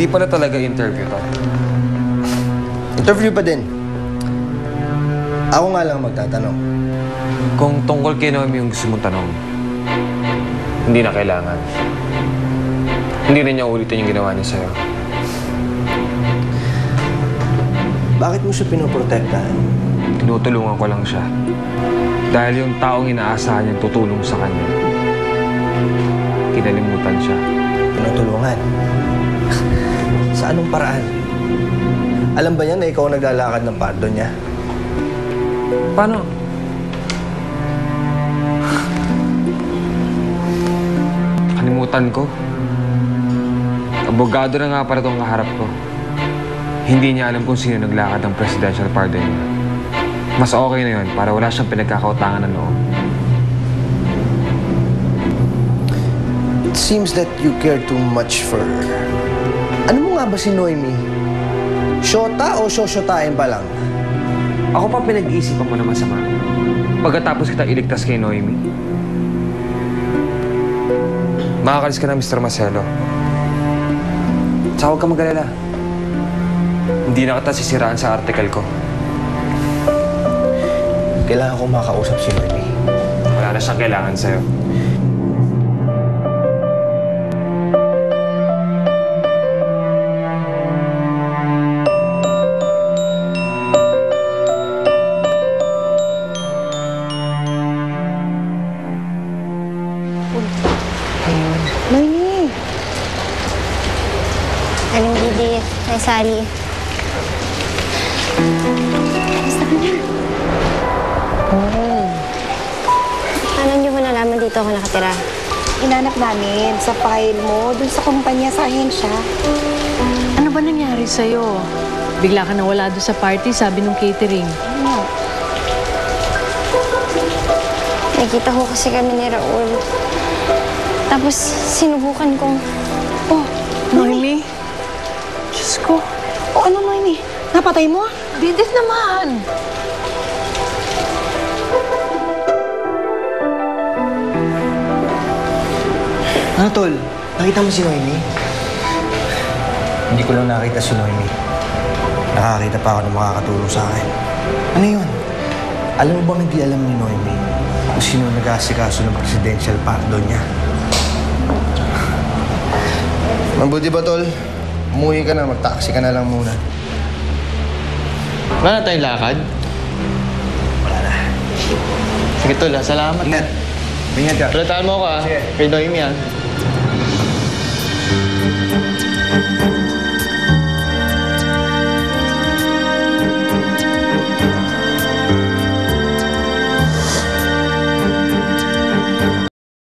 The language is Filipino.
pala talaga interview to. Interview pa din. Ako nga lang magtatanong. Kung tungkol kay Noemi yung gusto mong tanong, hindi na kailangan. Hindi na niya ulitin yung ginawa niya sa'yo. Bakit mo siya pinoprotektahan? Tinutulungan ko lang siya. Dahil yung taong inaasahan niyang tutulong sa kanya, kinalimutan siya. Tinutulungan? Sa anong paraan? Alam ba niya na ikaw ang naglalakad ng pardo niya? Paano? Kalimutan ko. Abogado na nga para itong kaharap ko. Hindi niya alam kung sino naglakad ng presidential pardon niya. Mas okay na yun para wala siyang pinagkakautangan ng loob. It seems that you care too much for her. Ano mo nga ba si Noemi? Shota o shoshotain pa lang? Ako pa pinag-iisipan mo na masama. Pagkatapos kita iligtas kay Noemi. Makakalis ka na, Mr. Marcelo. Tsaka huwag ka mag-alala. Hindi na kita sisiraan sa article ko. Kailangan kong makausap si Noemi. Wala na siyang kailangan sa'yo. Noemi! Aling Didi, ay Sally. Kamusta ka na? Paano niyo mo nalaman dito ako nakatira? Inanap namin sa file mo, dun sa kumpanya, sa ahensya. Ano ba nangyari sa'yo? Bigla ka nawala doon sa party, sabi nung catering. Ano? Nakita ko kasi kami ni Raul. Tapos sinubukan kong... Oh, Noemi? Diyos ko. oh ano, Noemi? Napatay mo? Didit naman. Ano, Tol? Nakita mo si Noemi? Hindi ko lang nakita si Noemi. Nakakita pa ako ng makakatulong sa akin. Ano yun? Alam mo bang hindi alam ni Noemi kung sino nag-aasikaso ng presidential pardon niya? Mabuti ba, Tol? Umuwi ka na, mag-taxi ka na lang muna. Wala na tayong lakad? Wala na. Sige, Tol, salamat. Ingat. Ingat ka. Palataan mo ako, Sige. Kay Noemi,